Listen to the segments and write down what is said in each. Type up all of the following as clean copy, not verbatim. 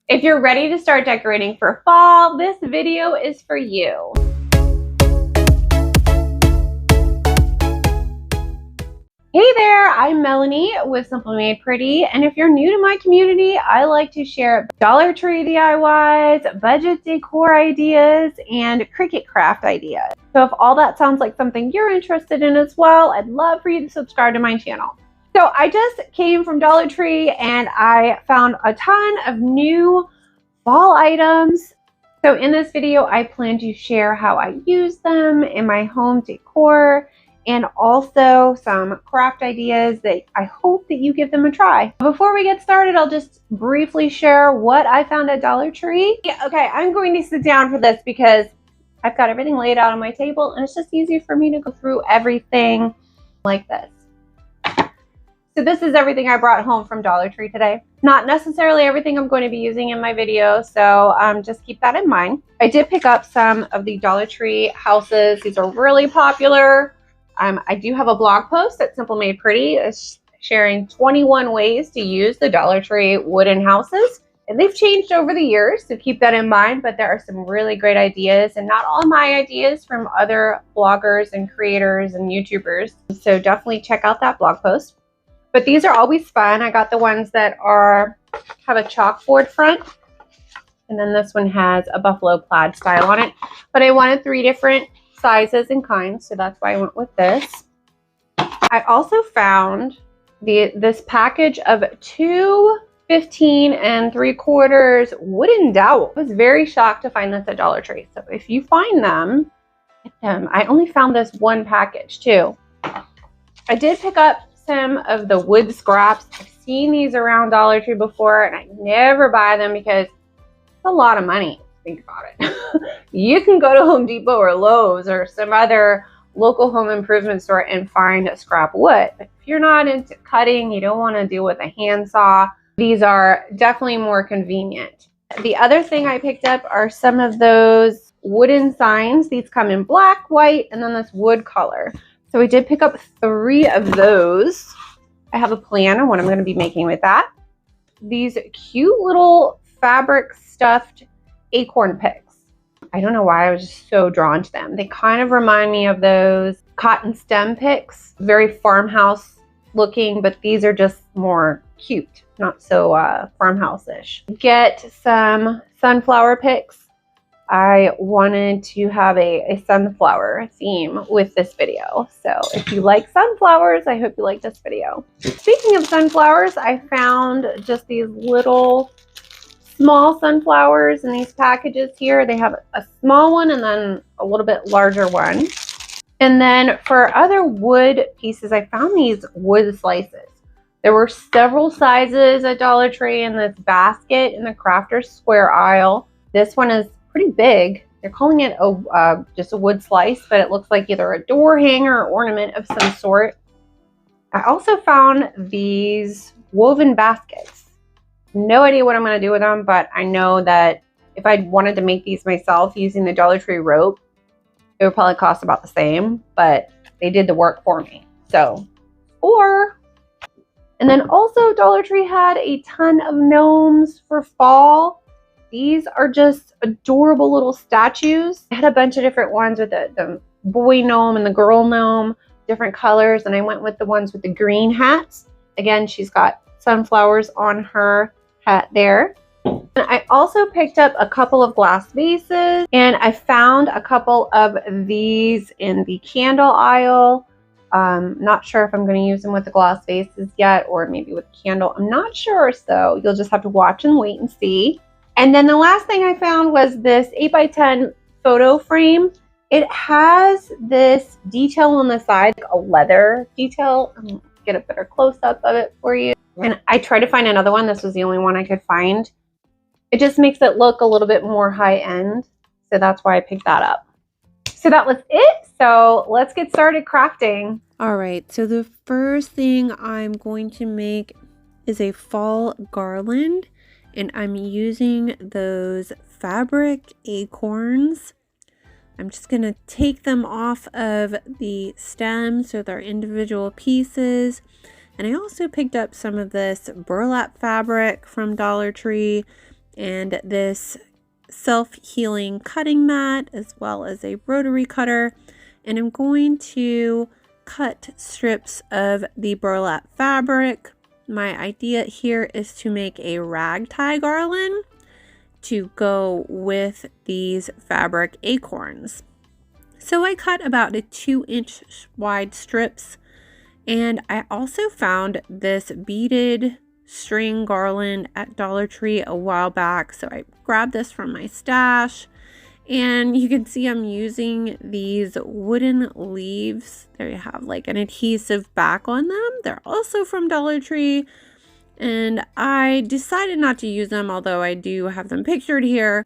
If you're ready to start decorating for fall, this video is for you. Hey there, I'm Melanie with Simply Made Pretty, and if you're new to my community, I like to share Dollar Tree DIYs, budget decor ideas, and Cricut craft ideas. So if all that sounds like something you're interested in as well, I'd love for you to subscribe to my channel. So I just came from Dollar Tree and I found a ton of new fall items. So in this video, I plan to share how I use them in my home decor and also some craft ideas that I hope that you give them a try. Before we get started, I'll just briefly share what I found at Dollar Tree. Okay, I'm going to sit down for this because I've got everything laid out on my table and it's just easy for me to go through everything like this. So this is everything I brought home from Dollar Tree today. Not necessarily everything I'm going to be using in my video, so just keep that in mind. I did pick up some of the Dollar Tree houses. These are really popular. I do have a blog post at Simply Made Pretty sharing 21 ways to use the Dollar Tree wooden houses. And they've changed over the years, so keep that in mind, but there are some really great ideas and not all my ideas from other bloggers and creators and YouTubers. So definitely check out that blog post. But these are always fun. I got the ones that have a chalkboard front. And then this one has a buffalo plaid style on it. But I wanted 3 different sizes and kinds, so that's why I went with this. I also found this package of 2 15 3/4 wooden dowels. I was very shocked to find this at Dollar Tree. So if you find them, get them. I only found this one package too. I did pick up some of the wood scraps. I've seen these around Dollar Tree before and I never buy them because it's a lot of money. Think about it. You can go to Home Depot or Lowe's or some other local home improvement store and find scrap wood. But if you're not into cutting, you don't want to deal with a handsaw, these are definitely more convenient. The other thing I picked up are some of those wooden signs. These come in black, white, and then this wood color. So I did pick up 3 of those. I have a plan on what I'm going to be making with that. These cute little fabric stuffed acorn picks. I don't know why I was just so drawn to them. They kind of remind me of those cotton stem picks. Very farmhouse looking, but these are just more cute, not so farmhouse-ish. Get some sunflower picks. I wanted to have a sunflower theme with this video. So if you like sunflowers, I hope you like this video. Speaking of sunflowers, I found just these little small sunflowers in these packages here. They have a small one and then a little bit larger one. And then for other wood pieces, I found these wood slices. There were several sizes at Dollar Tree in this basket in the crafter's square aisle. This one is pretty big. They're calling it just a wood slice, but it looks like either a door hanger or ornament of some sort. I also found these woven baskets. No idea what I'm going to do with them, but I know that if I wanted to make these myself using the Dollar Tree rope, it would probably cost about the same, but they did the work for me. So, and then also Dollar Tree had a ton of gnomes for fall. These are just adorable little statues. I had a bunch of different ones with the boy gnome and the girl gnome, different colors, and I went with the ones with the green hats. Again, she's got sunflowers on her hat there. And I also picked up a couple of glass vases, and I found a couple of these in the candle aisle. Not sure if I'm going to use them with the glass vases yet or maybe with candle. I'm not sure, so you'll just have to watch and wait and see. And then the last thing I found was this 8x10 photo frame. It has this detail on the side, like a leather detail. I'll get a better close-up of it for you. And I tried to find another one. This was the only one I could find. It just makes it look a little bit more high-end. So that's why I picked that up. So that was it. So let's get started crafting. All right. So the first thing I'm going to make is a fall garland. And I'm using those fabric acorns. I'm just going to take them off of the stem so they're individual pieces. And I also picked up some of this burlap fabric from Dollar Tree. and this self-healing cutting mat as well as a rotary cutter, and I'm going to cut strips of the burlap fabric. My idea here is to make a rag tie garland to go with these fabric acorns. So I cut about a 2-inch wide strips, and I also found this beaded string garland at Dollar Tree a while back. So I grabbed this from my stash, and you can see I'm using these wooden leaves. They have like an adhesive back on them. They're also from Dollar Tree, and I decided not to use them, although I do have them pictured here.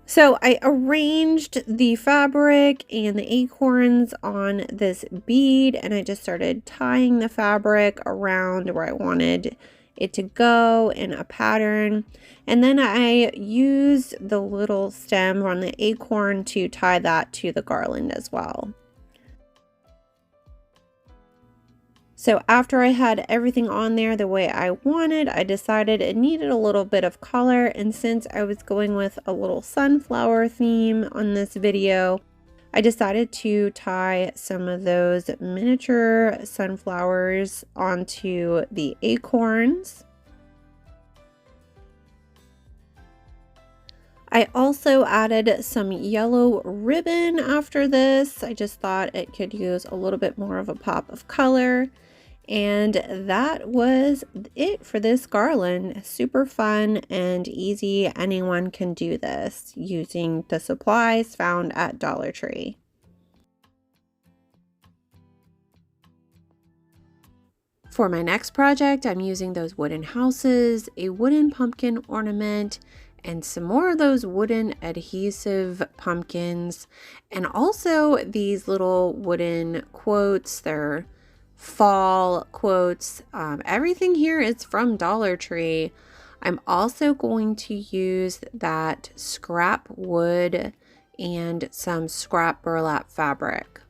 So I arranged the fabric and the acorns on this bead, and I just started tying the fabric around where I wanted it to go in a pattern. And then I used the little stem on the acorn to tie that to the garland as well. So after I had everything on there the way I wanted, I decided it needed a little bit of color, and since I was going with a little sunflower theme on this video, I decided to tie some of those miniature sunflowers onto the acorns. I also added some yellow ribbon after this. I just thought it could use a little bit more of a pop of color. And that was it for this garland. Super fun and easy. Anyone can do this using the supplies found at Dollar Tree. For my next project, I'm using those wooden houses, a wooden pumpkin ornament, and some more of those wooden adhesive pumpkins, and also these little wooden quotes. They're fall quotes. Everything here is from Dollar Tree. I'm also going to use that scrap wood and some scrap burlap fabric.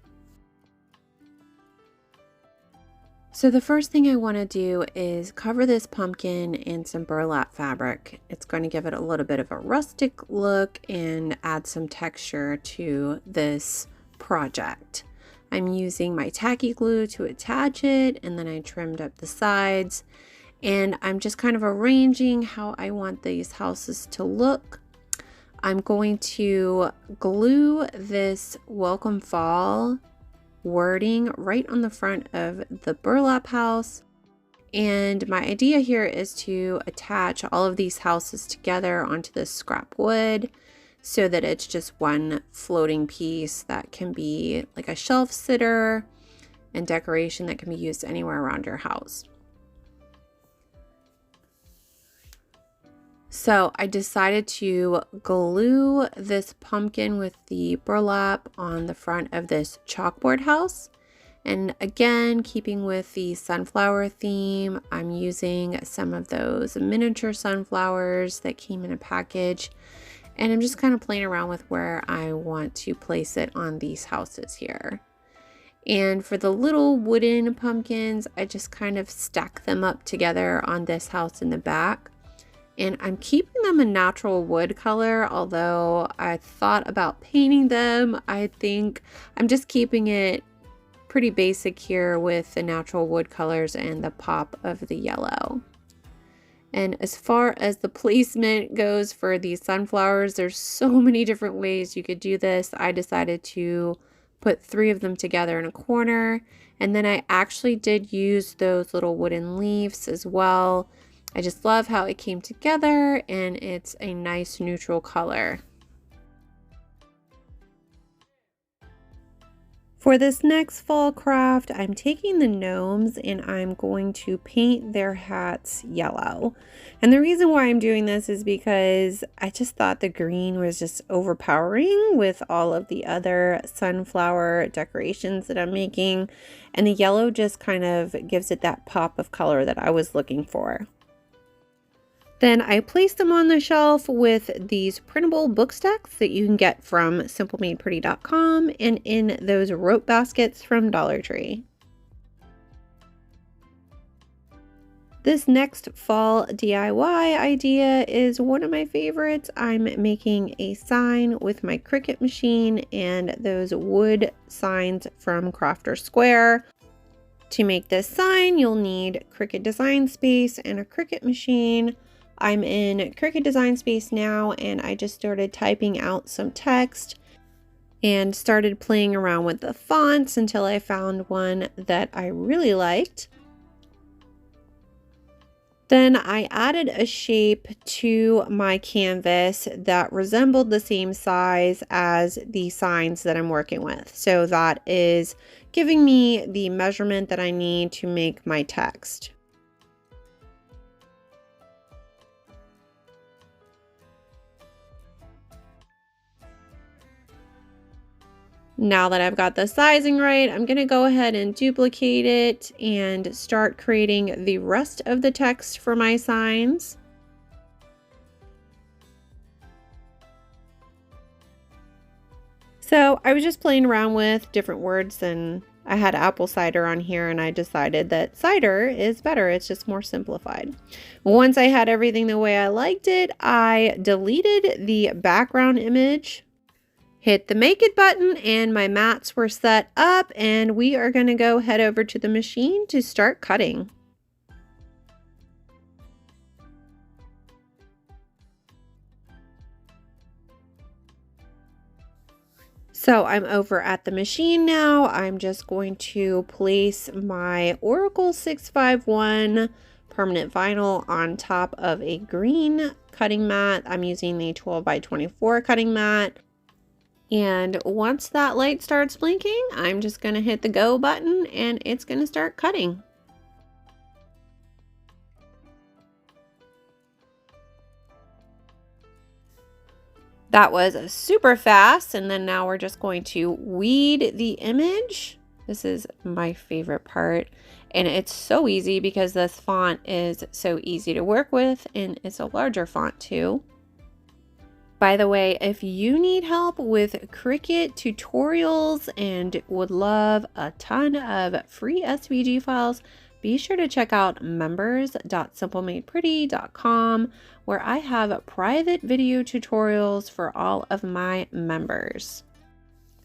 So the first thing I want to do is cover this pumpkin in some burlap fabric. It's going to give it a little bit of a rustic look and add some texture to this project. I'm using my tacky glue to attach it, and then I trimmed up the sides, and I'm just kind of arranging how I want these houses to look. I'm going to glue this Welcome Fall wording right on the front of the burlap house, and my idea here is to attach all of these houses together onto this scrap wood, so that it's just one floating piece that can be like a shelf sitter and decoration that can be used anywhere around your house. So I decided to glue this pumpkin with the burlap on the front of this chalkboard house. And again, keeping with the sunflower theme, I'm using some of those miniature sunflowers that came in a package. And I'm just kind of playing around with where I want to place it on these houses here. And for the little wooden pumpkins, I just kind of stack them up together on this house in the back. And I'm keeping them a natural wood color, although I thought about painting them. I think I'm just keeping it pretty basic here with the natural wood colors and the pop of the yellow. And as far as the placement goes for these sunflowers, there's so many different ways you could do this. I decided to put 3 of them together in a corner, and then I actually did use those little wooden leaves as well. I just love how it came together, and it's a nice neutral color. For this next fall craft, I'm taking the gnomes and I'm going to paint their hats yellow. And the reason why I'm doing this is because I just thought the green was just overpowering with all of the other sunflower decorations that I'm making. And the yellow just kind of gives it that pop of color that I was looking for. Then I placed them on the shelf with these printable book stacks that you can get from simplemadepretty.com and in those rope baskets from Dollar Tree. This next fall DIY idea is one of my favorites. I'm making a sign with my Cricut machine and those wood signs from Crafter Square. To make this sign, you'll need Cricut Design Space and a Cricut machine. I'm in Cricut Design Space now, and I just started typing out some text and started playing around with the fonts until I found one that I really liked. Then I added a shape to my canvas that resembled the same size as the signs that I'm working with. So that is giving me the measurement that I need to make my text. Now that I've got the sizing right, I'm going to go ahead and duplicate it and start creating the rest of the text for my signs. So I was just playing around with different words, and I had apple cider on here, and I decided that cider is better. It's just more simplified. Once I had everything the way I liked it, I deleted the background image, hit the make it button, and my mats were set up, and we are going to go head over to the machine to start cutting. So I'm over at the machine now. I'm just going to place my Oracle 651 permanent vinyl on top of a green cutting mat. I'm using the 12 by 24 cutting mat. And once that light starts blinking, I'm just going to hit the go button and it's going to start cutting. That was super fast, and then now we're just going to weed the image. This is my favorite part, and it's so easy because this font is so easy to work with, and it's a larger font too. By the way, if you need help with Cricut tutorials and would love a ton of free SVG files, be sure to check out members.simplemadepretty.com, where I have private video tutorials for all of my members.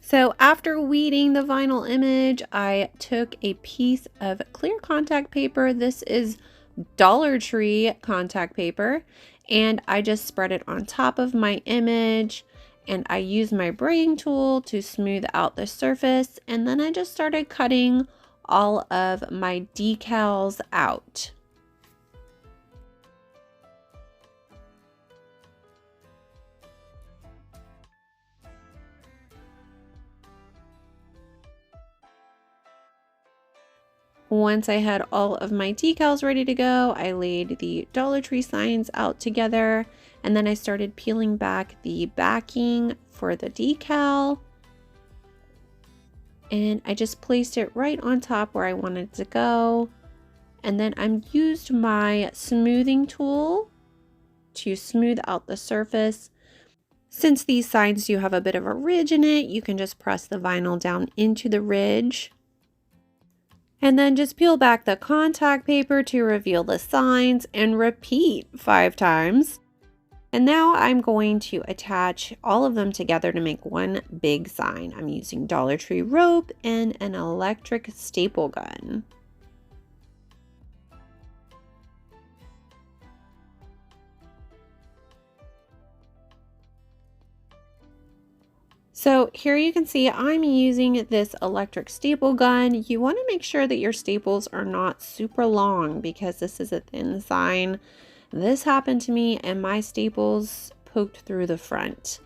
So after weeding the vinyl image, I took a piece of clear contact paper. This is Dollar Tree contact paper, and I just spread it on top of my image, and I used my braiding tool to smooth out the surface, and then I just started cutting all of my decals out. Once I had all of my decals ready to go, I laid the Dollar Tree signs out together, and then I started peeling back the backing for the decal. And I just placed it right on top where I wanted it to go. And then I used my smoothing tool to smooth out the surface. Since these signs do have a bit of a ridge in it, you can just press the vinyl down into the ridge. And then just peel back the contact paper to reveal the signs and repeat 5 times. And now I'm going to attach all of them together to make one big sign. I'm using Dollar Tree rope and an electric staple gun. So here you can see I'm using this electric staple gun. You want to make sure that your staples are not super long because this is a thin sign. This happened to me and my staples poked through the front.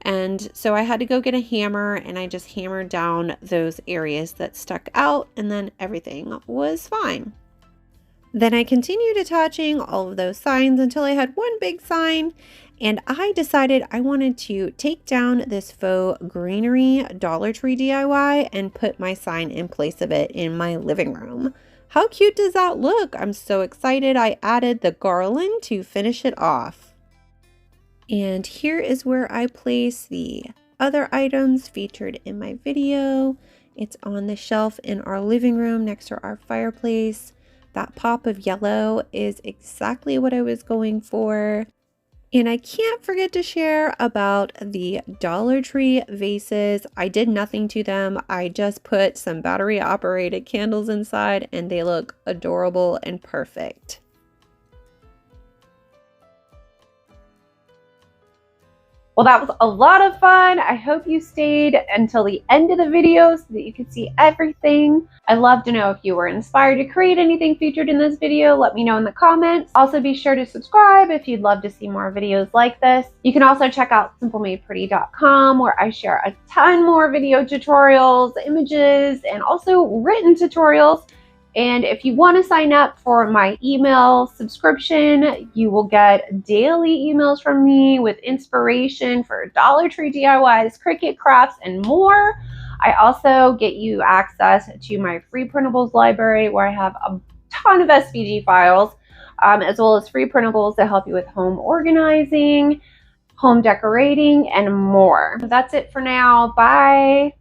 And so I had to go get a hammer, and I just hammered down those areas that stuck out, and then everything was fine. Then I continued attaching all of those signs until I had one big sign, and I decided I wanted to take down this faux greenery Dollar Tree DIY and put my sign in place of it in my living room. How cute does that look? I'm so excited. I added the garland to finish it off. And here is where I place the other items featured in my video. It's on the shelf in our living room next to our fireplace. That pop of yellow is exactly what I was going for. And I can't forget to share about the Dollar Tree vases. I did nothing to them. I just put some battery operated candles inside and they look adorable and perfect. Well, that was a lot of fun. I hope you stayed until the end of the video so that you could see everything. I'd love to know if you were inspired to create anything featured in this video. Let me know in the comments. Also, be sure to subscribe if you'd love to see more videos like this. You can also check out simplemadepretty.com where I share a ton more video tutorials, images, and also written tutorials. And if you want to sign up for my email subscription, you will get daily emails from me with inspiration for Dollar Tree DIYs, Cricut crafts, and more. I also get you access to my free printables library where I have a ton of SVG files, as well as free printables that help you with home organizing, home decorating, and more. That's it for now. Bye.